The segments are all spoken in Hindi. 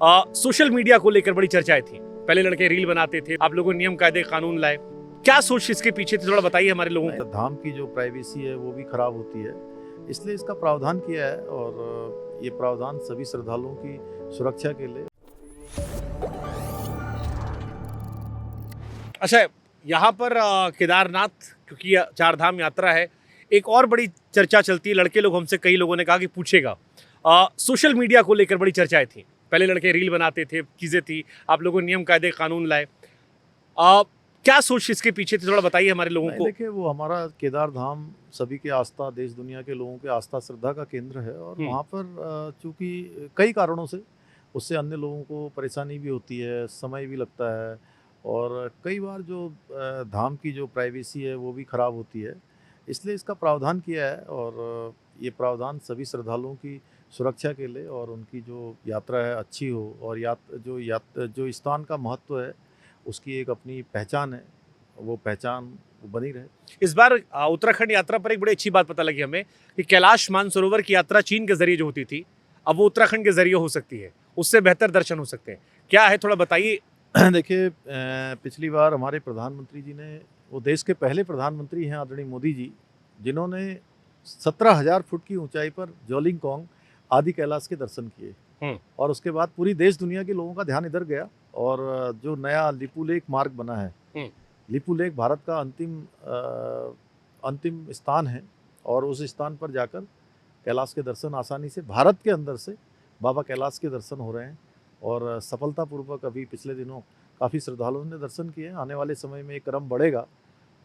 सोशल मीडिया को लेकर बड़ी चर्चाएं थी। पहले लड़के रील बनाते थे, आप लोगों ने नियम कायदे कानून लाए। क्या सोच इसके पीछे थी, थोड़ा बताइए हमारे लोगों को। धाम की जो प्राइवेसी है वो भी खराब होती है, इसलिए इसका प्रावधान किया है और ये प्रावधान सभी श्रद्धालुओं की सुरक्षा के लिए। अच्छा, यहाँ पर केदारनाथ क्योंकि चार धाम यात्रा है, एक और बड़ी चर्चा चलती है। लड़के लोग हमसे, कई लोगों ने कहा कि पूछेगा, सोशल मीडिया को लेकर बड़ी चर्चाएं थी। पहले लड़के रील बनाते थे, चीज़ें थी, आप लोगों ने नियम कायदे कानून लाए। क्या सोच इसके पीछे थी, थोड़ा बताइए हमारे लोगों को। देखिए, वो हमारा केदार धाम सभी के आस्था, देश दुनिया के लोगों के आस्था श्रद्धा का केंद्र है और वहाँ पर चूँकि कई कारणों से उससे अन्य लोगों को परेशानी भी होती है, समय भी लगता है और कई बार जो धाम की जो प्राइवेसी है वो भी खराब होती है, इसलिए इसका प्रावधान किया है और ये प्रावधान सभी श्रद्धालुओं की सुरक्षा के लिए और उनकी जो यात्रा है अच्छी हो और जो स्थान का महत्व है उसकी एक अपनी पहचान है, वो पहचान बनी रहे। इस बार उत्तराखंड यात्रा पर एक बड़ी अच्छी बात पता लगी हमें कि कैलाश मानसरोवर की यात्रा चीन के जरिए जो होती थी, अब वो उत्तराखंड के जरिए हो सकती है, उससे बेहतर दर्शन हो सकते हैं। क्या है, थोड़ा बताइए। देखिए, पिछली बार हमारे प्रधानमंत्री जी ने, वो देश के पहले प्रधानमंत्री हैं आदरणीय मोदी जी, जिन्होंने 17,000 फुट की ऊंचाई पर जोलिंगकोंग आदि कैलाश के दर्शन किए और उसके बाद पूरी देश दुनिया के लोगों का ध्यान इधर गया और जो नया लिपू लेक मार्ग बना है, लिपू लेक भारत का अंतिम स्थान है और उस स्थान पर जाकर कैलाश के दर्शन आसानी से भारत के अंदर से बाबा कैलाश के दर्शन हो रहे हैं और सफलतापूर्वक अभी पिछले दिनों काफ़ी श्रद्धालुओं ने दर्शन किए। आने वाले समय में एक क्रम बढ़ेगा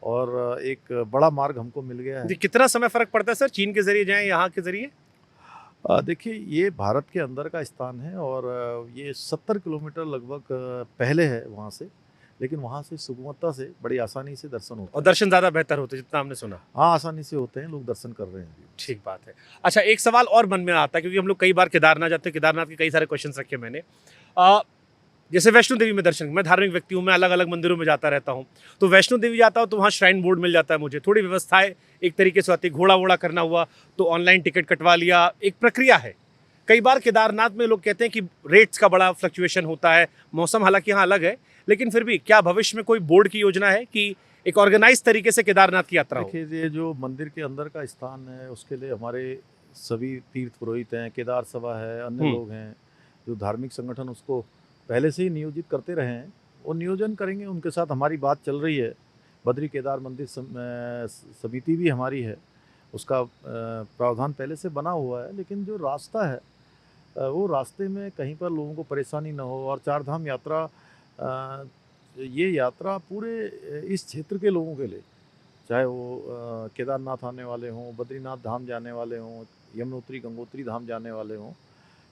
और एक बड़ा मार्ग हमको मिल गया है। कितना समय फर्क पड़ता है सर, चीन के जरिए जाएं यहाँ के जरिए? देखिए, ये भारत के अंदर का स्थान है और ये 70 किलोमीटर लगभग पहले है वहाँ से, लेकिन वहाँ से सुगमता से बड़ी आसानी से दर्शन होता है और दर्शन ज़्यादा बेहतर होते हैं जितना हमने सुना। हाँ, आसानी से होते हैं, लोग दर्शन कर रहे हैं। ठीक बात है। अच्छा, एक सवाल और मन में आता है क्योंकि हम लोग कई बार केदारनाथ जाते हैं, केदारनाथ के कई सारे क्वेश्चन रखे मैंने। जैसे वैष्णो देवी में दर्शन, मैं धार्मिक व्यक्ति हूँ, मैं अलग अलग मंदिरों में जाता रहता हूँ, तो वैष्णो देवी जाता हूँ तो वहाँ श्राइन बोर्ड मिल जाता है मुझे, थोड़ी व्यवस्थाएं एक तरीके से आती है। घोड़ा वोड़ा करना हुआ तो ऑनलाइन टिकट कटवा लिया, एक प्रक्रिया है। कई बार केदारनाथ में लोग कहते हैं कि रेट्स का बड़ा फ्लक्चुएशन होता है, मौसम हालांकि यहाँ अलग है, लेकिन फिर भी क्या भविष्य में कोई बोर्ड की योजना है कि एक ऑर्गेनाइज तरीके से केदारनाथ की यात्रा हो? देखिए, ये जो मंदिर के अंदर का स्थान है उसके लिए हमारे सभी तीर्थ पुरोहित हैं, केदार सभा है, अन्य लोग हैं, जो धार्मिक संगठन उसको पहले से ही नियोजित करते रहे हैं, वो नियोजन करेंगे। उनके साथ हमारी बात चल रही है। बद्री केदार मंदिर समिति भी हमारी है, उसका प्रावधान पहले से बना हुआ है, लेकिन जो रास्ता है वो रास्ते में कहीं पर लोगों को परेशानी न हो। और चार धाम यात्रा, ये यात्रा पूरे इस क्षेत्र के लोगों के लिए, चाहे वो केदारनाथ आने वाले हों, बद्रीनाथ धाम जाने वाले हों, यमुनोत्री गंगोत्री धाम जाने वाले हों,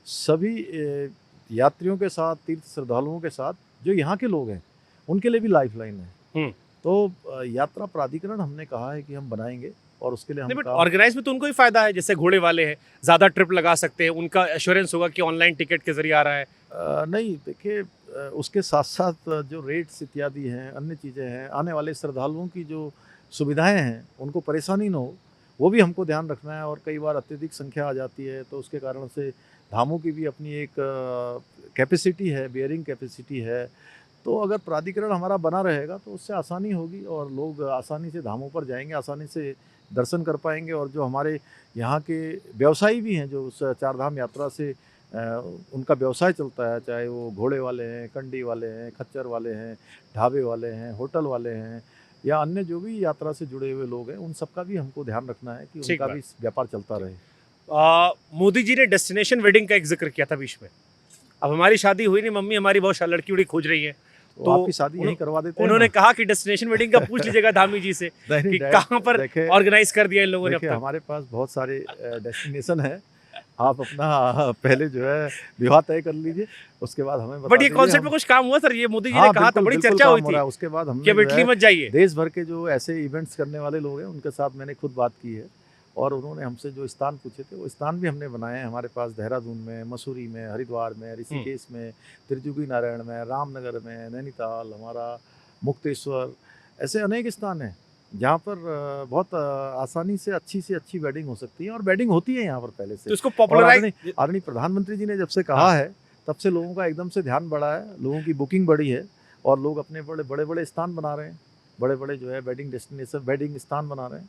सभी यात्रियों के साथ, तीर्थ श्रद्धालुओं के साथ जो यहाँ के लोग हैं उनके लिए भी लाइफलाइन है। तो यात्रा प्राधिकरण हमने कहा है कि हम बनाएंगे और उसके लिए हम ऑर्गेनाइज में तो उनको ही फायदा है, जैसे घोड़े वाले हैं ज़्यादा ट्रिप लगा सकते हैं, उनका एश्योरेंस होगा कि ऑनलाइन टिकट के जरिए आ रहा है। नहीं, देखिए, उसके साथ साथ जो रेट्स इत्यादि हैं, अन्य चीज़ें हैं, आने वाले श्रद्धालुओं की जो सुविधाएं हैं उनको परेशानी न हो, वो भी हमको ध्यान रखना है। और कई बार अत्यधिक संख्या आ जाती है तो उसके कारण से धामों की भी अपनी एक कैपेसिटी है, बियरिंग कैपेसिटी है। तो अगर प्राधिकरण हमारा बना रहेगा तो उससे आसानी होगी और लोग आसानी से धामों पर जाएंगे, आसानी से दर्शन कर पाएंगे। और जो हमारे यहाँ के व्यवसायी भी हैं जो उस चार धाम यात्रा से उनका व्यवसाय चलता है, चाहे वो घोड़े वाले हैं, कंडी वाले हैं, खच्चर वाले हैं, ढाबे वाले हैं, होटल वाले हैं या अन्य जो भी यात्रा से जुड़े हुए लोग हैं, उन सबका भी हमको ध्यान रखना है कि उनका भी व्यापार चलता रहे। मोदी जी ने डेस्टिनेशन वेडिंग का एक जिक्र किया था बीच में। अब हमारी शादी हुई नहीं, मम्मी हमारी बहुत लड़की उड़ी खोज रही है, तो आपकी शादी यहीं करवा देते हैं। उन्होंने कहा कि डेस्टिनेशन वेडिंग का पूछ लीजिएगा धामी जी से कि कहाँ पर ऑर्गेनाइज कर दिया इन लोगों ने। हमारे पास बहुत सारे डेस्टिनेशन है, आप अपना पहले जो है विवाह तय कर लीजिए, उसके बाद हमें बट ये कॉन्सेप्ट पे कुछ काम हुआ सर? ये मोदी जी ने कहा था, बड़ी चर्चा हुई थी, उसके बाद हम इटली मत जाइए। देश भर के जो ऐसे इवेंट्स करने वाले लोग हैं उनके साथ मैंने खुद बात की है और उन्होंने हमसे जो स्थान पूछे थे वो स्थान भी हमने बनाए हैं। हमारे पास देहरादून में, मसूरी में, हरिद्वार में, ऋषिकेश में, त्रिजुगी नारायण में, रामनगर में, नैनीताल, हमारा मुक्तेश्वर, ऐसे अनेक स्थान हैं जहाँ पर बहुत आसानी से अच्छी वेडिंग हो सकती है और वेडिंग होती है यहाँ पर पहले से। तो इसको पॉपुलराइज आदरणीय प्रधानमंत्री जी ने जब से कहा है तब से लोगों का एकदम से ध्यान बढ़ा है, लोगों की बुकिंग बढ़ी है और लोग अपने बड़े बड़े स्थान बना रहे हैं, बड़े बड़े जो है वेडिंग डेस्टिनेशन, वेडिंग स्थान बना रहे हैं।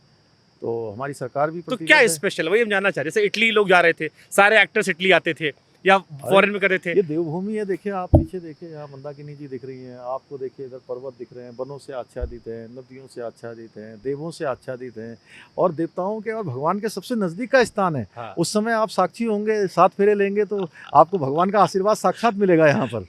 तो हमारी सरकार भी तो प्रतिबद्ध क्या है। स्पेशल वही हम जानना चाह रहे हैं। जैसे इटली लोग जा रहे थे, सारे एक्टर्स इटली आते थे या फॉरेन में कर रहे थे। ये देवभूमि है, देखिए आप पीछे देखिए, यहाँ मंदाकिनी जी दिख रही हैं आपको, देखिए इधर पर्वत दिख रहे हैं, वनों से आच्छादित हैं, नदियों से आच्छादित हैं, देवों से आच्छादित हैं और देवताओं के और भगवान के सबसे नजदीक का स्थान है। हाँ। उस समय आप साक्षी होंगे, 7 फेरे लेंगे तो आपको भगवान का आशीर्वाद साक्षात मिलेगा यहाँ पर।